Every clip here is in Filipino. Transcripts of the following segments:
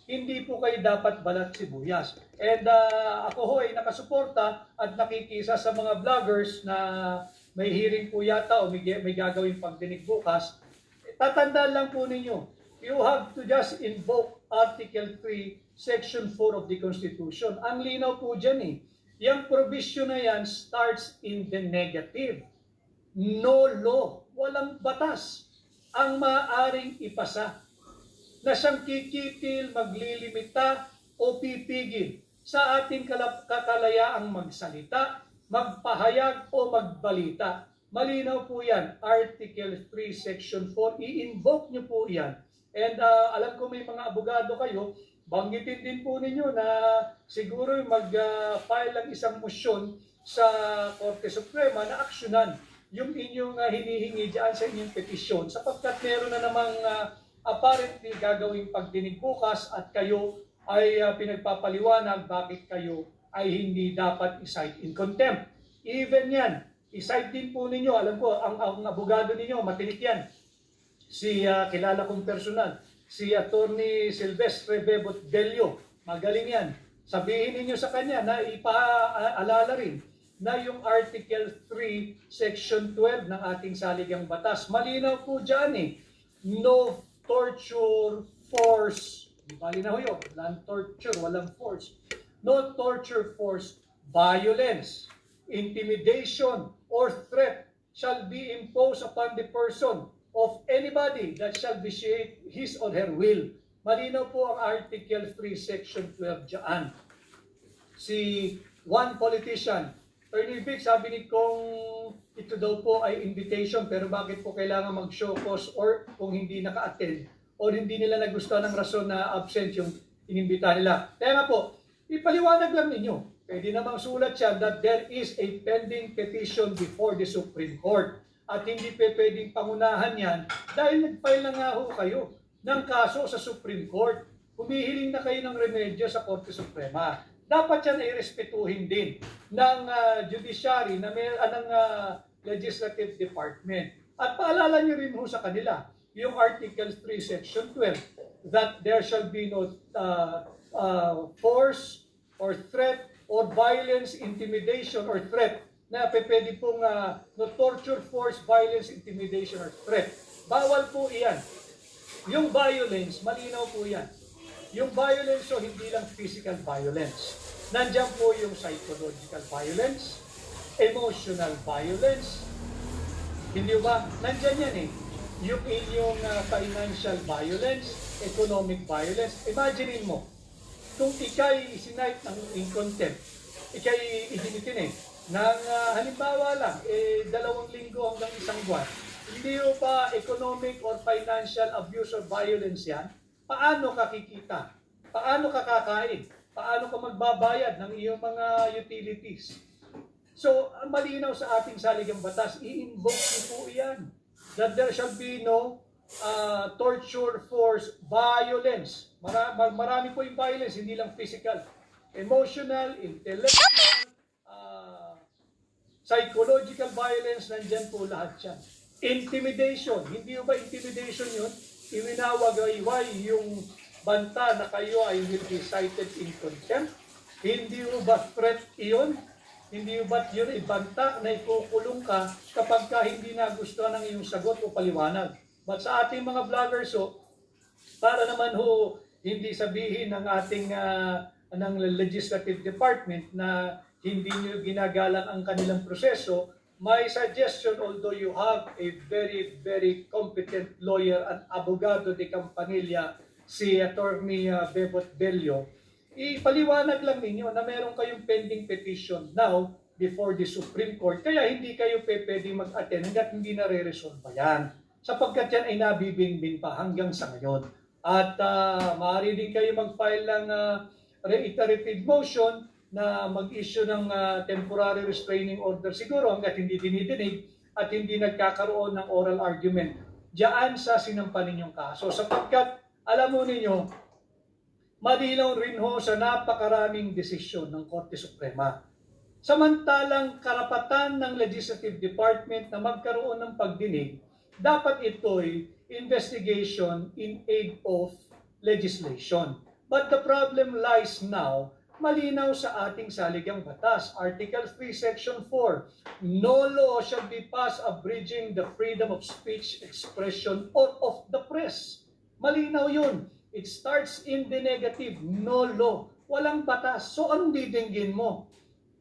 hindi po kayo dapat balat sibuyas. And ako ho ay nakasuporta at nakikisa sa mga vloggers na may hearing po yata o may gagawing pagdinig bukas. Tatandaan lang po ninyo, you have to just invoke Article 3, Section 4 of the Constitution. Ang linaw po dyan eh. Yung provision na yan starts in the negative. No law, walang batas ang maaaring ipasa na siyang kikitil, maglilimita o pipigil sa ating kakalayaang magsalita, magpahayag o magbalita. Malinaw po yan, Article 3, Section 4, i-invoke nyo po yan. And alam ko may mga abogado kayo, banggitin din po ninyo na siguro mag-file lang isang motion sa Korte Suprema na aksyonan yung inyong hinihingi dyan sa inyong petisyon sapagkat meron na namang apparently gagawing pagdinig bukas at kayo ay pinagpapaliwanag bakit kayo ay hindi dapat i-cite in contempt. Even yan, i-cite din po ninyo, alam ko, ang abogado ninyo, matinik yan. Kilala kong personal, si Attorney Silvestre Bebot Bello, magaling yan. Sabihin ninyo sa kanya na ipaalala rin na yung Article 3, Section 12 ng ating saligang batas. Malinaw po dyan eh, no torture, force, di bali na ho yun, walang torture, walang force. No torture, force, violence, intimidation, or threat shall be imposed upon the person of anybody that shall vitiate his or her will. Malinaw po ang Article 3, Section 12 dyan. Si one politician, Attorney Vic, sabi ni kung ito daw po ay invitation, pero bakit po kailangan mag-show cause or kung hindi naka-attend or hindi nila nagustuhan ng rason na absent yung inimbita nila. Kaya nga po, ipaliwanag lang ninyo. Pwede namang sulat siya that there is a pending petition before the Supreme Court. At hindi pwedeng pangunahan yan dahil nag-file na nga ho kayo ng kaso sa Supreme Court. Humihiling na kayo ng remedyo sa Korte Suprema. Dapat yan ay respetuhin din ng judiciary, ng legislative department. At paalala nyo rin ho sa kanila, yung Article 3, Section 12, that there shall be no force or threat or violence, intimidation or threat na pwede pong no torture, force, violence, intimidation or threat. Bawal po iyan. Yung violence, malinaw po yan. Yung violence, so hindi lang physical violence. Nandiyan po yung psychological violence, emotional violence. Hindi ba? Nandiyan yan eh. Yung inyong financial violence, economic violence. Imagine mo, kung ikay isinight ng in contempt, ikay idinitin ng halimbawa lang, 2 linggo hanggang 1 buwan, hindi mo pa economic or financial abuse or violence yan, paano ka kikita? Paano ka kakain? Paano ka magbabayad ng iyong mga utilities? So, ang malinaw sa ating saligang batas, i-invoke niyo po iyan. That there shall be no torture, force, violence. Marami po yung violence, hindi lang physical. Emotional, intellectual, psychological violence, nandyan po lahat yan. Intimidation, hindi ba intimidation yun? Iwinawagayway yung banta na kayo ay will be cited in contempt. Hindi ba threat iyon? Hindi ba yun ibanta na ikukulong ka kapag ka hindi nagustuhan ng iyong sagot o paliwanag? But sa ating mga vloggers, para naman hindi sabihin ng ating ng legislative department na hindi nyo ginagalang ang kanilang proseso, my suggestion, although you have a very, very competent lawyer at abogado de Campanilla, si Attorney Bebot Bello, ipaliwanag lang ninyo na meron kayong pending petition now before the Supreme Court, kaya hindi kayo pwedeng mag-attend hanggat hindi na-resolve pa yan. Sapagkat yan ay nabibingbing pa hanggang sa ngayon. At maaari din kayo mag-file ng reiterative motion na mag-issue ng temporary restraining order siguro hanggat hindi dinidinig at hindi nagkakaroon ng oral argument diyan sa sinampan ninyong kaso. Sapagkat alam mo ninyo, malinaw rin sa napakaraming desisyon ng Korte Suprema. Samantalang karapatan ng Legislative Department na magkaroon ng pagdinig, dapat ito'y investigation in aid of legislation. But the problem lies now, malinaw sa ating saligang batas. Article 3, Section 4, no law shall be passed abridging the freedom of speech, expression, or of the press. Malinaw yun. It starts in the negative, no law. Walang batas. So anong didinggin mo?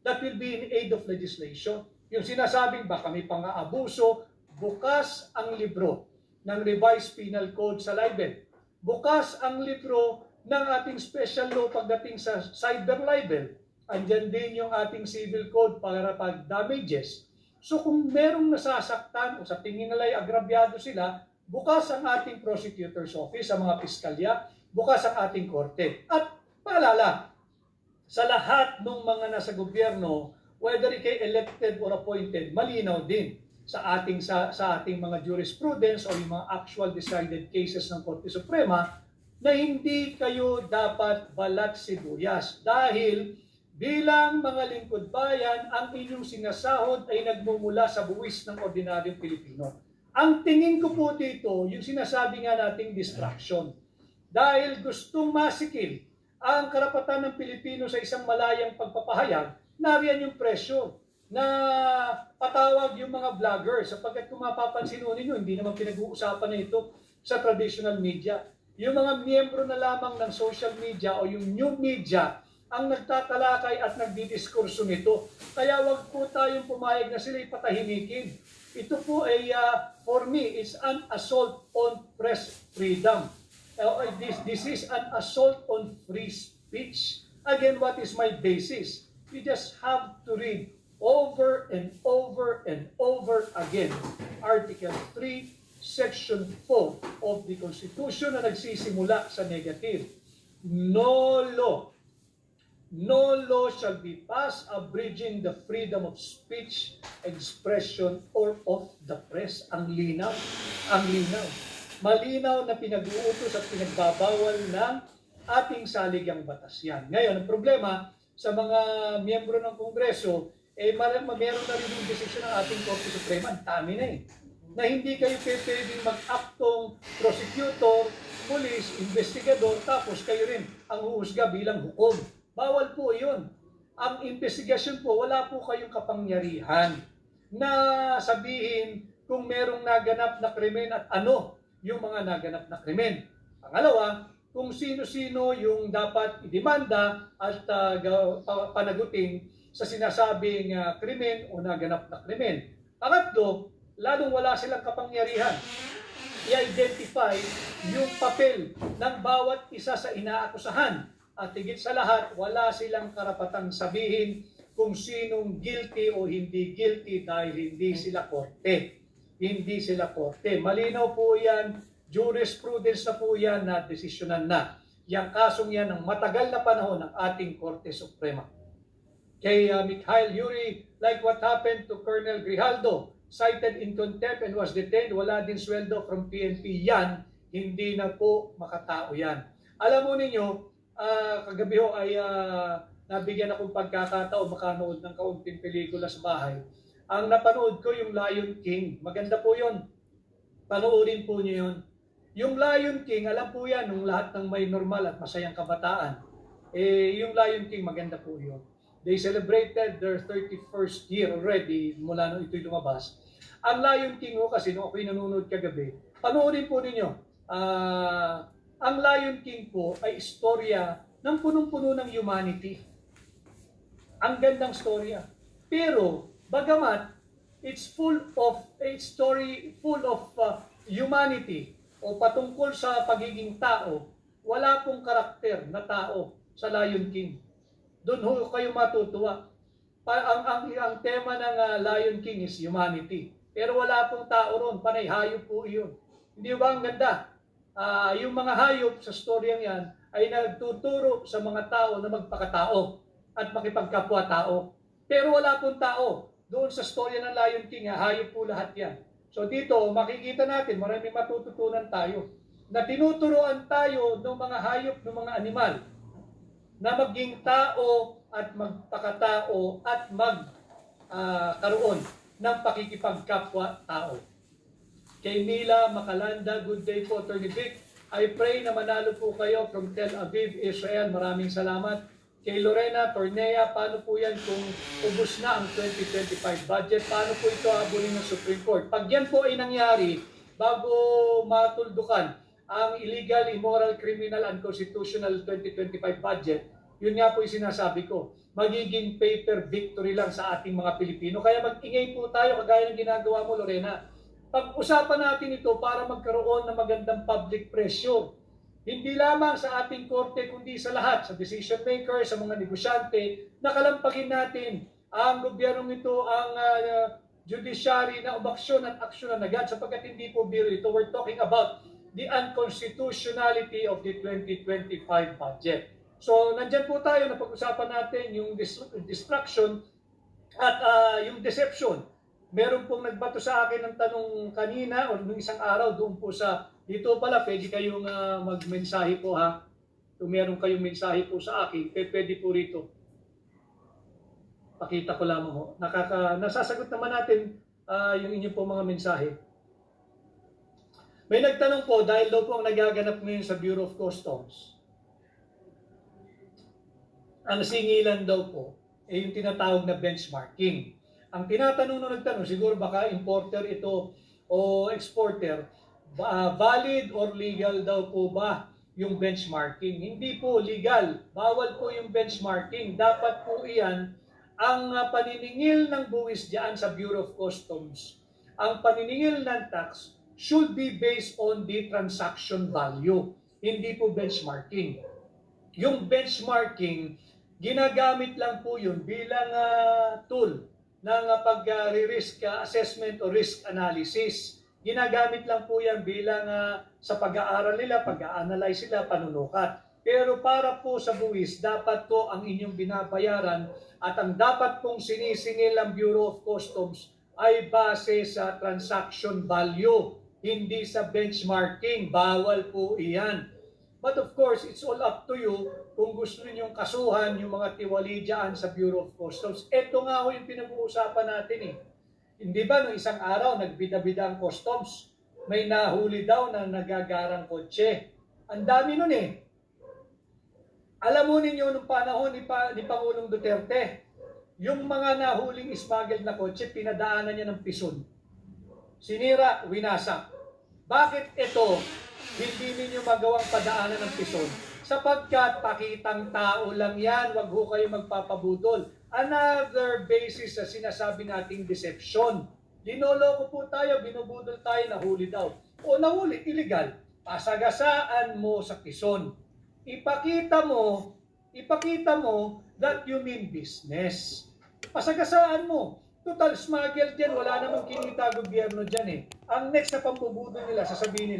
That will be in aid of legislation. Yung sinasabing baka may pang-aabuso, bukas ang libro ng Revised Penal Code sa libel. Bukas ang libro ng ating special law pagdating sa cyber libel. Andyan din yung ating civil code para pag damages. So kung merong nasasaktan o sa tingin nila ay agrabyado sila, bukas ang ating prosecutor's office, sa mga piskalya, bukas ang ating korte. At paalala, sa lahat ng mga nasa gobyerno, whether ikay elected or appointed, malinaw din sa ating mga jurisprudence o yung mga actual decided cases ng Korte Suprema na hindi kayo dapat balat sibuyas dahil bilang mga lingkod bayan, ang inyong sinasahod ay nagmumula sa buwis ng ordinaryong Pilipino. Ang tingin ko po dito, yung sinasabi nga nating distraction. Dahil gustong masikil ang karapatan ng Pilipino sa isang malayang pagpapahayag, nariyan yung presyo na patawag yung mga vloggers sapagkat kung mapapansin ninyo, hindi naman pinag-uusapan na ito sa traditional media. Yung mga miyembro na lamang ng social media o yung new media ang nagtatalakay at nagdidiskurso nito. Kaya wag po tayong pumayag na sila ipatahimikin. Ito po ay, for me, is an assault on press freedom. This is an assault on free speech. Again, what is my basis? You just have to read over and over and over again Article 3, Section 4 of the Constitution na nagsisimula sa negative. No law shall be passed abridging the freedom of speech, expression, or of the press. Ang linaw. Ang linaw. Malinaw na pinag-uutos at pinagbabawal ng ating saligang batas yan. Ngayon, ang problema sa mga miyembro ng Kongreso, meron na rin yung desisyon ng ating Korte Suprema. Ang dami na na hindi kayo pwedeng mag-aktong prosecutor, police, investigador, tapos kayo rin ang huhusga bilang hukom. Bawal po yun. Ang investigasyon po, wala po kayong kapangyarihan na sabihin kung merong naganap na krimen at ano yung mga naganap na krimen. Pangalawa, kung sino-sino yung dapat idemanda at panagutin sa sinasabing krimen o naganap na krimen. Pangatlo, lalong wala silang kapangyarihan i-identify yung papel ng bawat isa sa inaakusahan. At higit sa lahat, wala silang karapatang sabihin kung sinong guilty o hindi guilty dahil hindi sila korte. Hindi sila korte. Malinaw po yan, jurisprudence na po yan na desisyonan na. Yang kasong yan ng matagal na panahon ng ating Korte Suprema. Kay Mikhail Yuri, like what happened to Colonel Grijaldo, cited in contempt and was detained, wala din sweldo from PNP yan, hindi na po makatao yan. Alam mo ninyo, kagabi ho ay nabigyan akong pagkakataon makanood ng kaunting pelikula sa bahay. Ang napanood ko yung Lion King. Maganda po yun. Panoorin po nyo yun. Yung Lion King, alam po yan, nung lahat ng may normal at masayang kabataan. Yung Lion King, maganda po yun. They celebrated their 31st year already mula nung ito'y lumabas. Ang Lion King ho kasi nung ako'y nanonood kagabi, panoorin po ninyo. Ang Lion King po ay istorya ng punong-puno ng humanity. Ang gandang storya. Pero, bagamat, it's full of a story, full of humanity o patungkol sa pagiging tao, wala pong karakter na tao sa Lion King. Doon ho kayo matutuwa. Ang tema ng Lion King is humanity. Pero wala pong tao ron, panay hayop po iyon. Hindi ba ang ganda? Yung mga hayop sa storyang yan ay nagtuturo sa mga tao na magpakatao at makipagkapwa-tao. Pero wala pong tao. Doon sa storya ng Lion King, hayop po lahat yan. So dito, makikita natin, maraming matututunan tayo na tinuturuan tayo ng mga hayop, ng mga animal na maging tao at magpakatao at magkaroon ng pakikipagkapwa-tao. Kay Mila Makalanda, good day po, Attorney Vic. I pray na manalo po kayo from Tel Aviv, Israel. Maraming salamat. Kay Lorena Tornea, paano po yan kung ubos na ang 2025 budget? Paano po ito habulin ng Supreme Court? Pag yan po ay nangyari, bago matuldukan ang illegal, immoral, criminal, unconstitutional 2025 budget, yun nga po yung sinasabi ko, magiging paper victory lang sa ating mga Pilipino. Kaya mag-ingay po tayo kagaya ng ginagawa mo, Lorena. Pag-usapan natin ito para magkaroon ng magandang public pressure. Hindi lamang sa ating korte, kundi sa lahat, sa decision maker, sa mga negosyante, nakalampagin natin ang gobyernong ito, ang judiciary na umaksyon at aksyonan agad sapagkat hindi po biro ito. We're talking about the unconstitutionality of the 2025 budget. So, nandyan po tayo na pag-usapan natin yung distraction at yung deception. Meron pong nagbato sa akin ng tanong kanina o nung isang araw doon po sa dito pala, pwede kayong magmensahe po ha. Kung meron kayong mensahe po sa akin, pwede po rito. Pakita ko lamang ho. Nasasagot naman natin yung inyong po mga mensahe. May nagtanong po, dahil daw po ang nagaganap ngayon sa Bureau of Customs, ang singilan daw po, yung tinatawag na benchmarking. Ang tinatanong nung nagtanong, siguro baka importer ito o exporter, valid or legal daw po ba yung benchmarking? Hindi po legal. Bawal po yung benchmarking. Dapat po iyan ang paniningil ng buwis diyan sa Bureau of Customs. Ang paniningil ng tax should be based on the transaction value. Hindi po benchmarking. Yung benchmarking, ginagamit lang po yun bilang tool ng pag-risk assessment o risk analysis. Ginagamit lang po yan bilang sa pag-aaral nila, pag-a-analyze sila, panunukat. Pero para po sa buwis, dapat po ang inyong binabayaran at ang dapat pong sinisingil ng Bureau of Customs ay base sa transaction value, hindi sa benchmarking. Bawal po iyan. But of course, it's all up to you kung gusto ninyong kasuhan yung mga tiwali dyan sa Bureau of Customs. Ito nga ho yung pinag-uusapan natin eh. Hindi ba nung isang araw nagbida-bida ang customs, may nahuli daw na nagagarang kotse. Ang dami nun eh. Alam mo ninyo nung panahon ni Pangulong Duterte, yung mga nahuling smuggled na kotse, pinadaanan niya ng pison. Sinira, winasak. Bakit ito hindi ninyo magawang padaanan ng pison? Sapagkat pakitang tao lang yan, wag ho kayo magpapabudol. Another basis sa sinasabi nating deception. Linoloko po tayo, binubudol tayo, nahuli daw. O nahuli, illegal. Pasagasaan mo sa pison. Ipakita mo that you mean business. Pasagasaan mo. Total smuggle dyan, wala namang kinita gobyerno dyan eh. Ang next na pampubudol nila, sasabihin nila,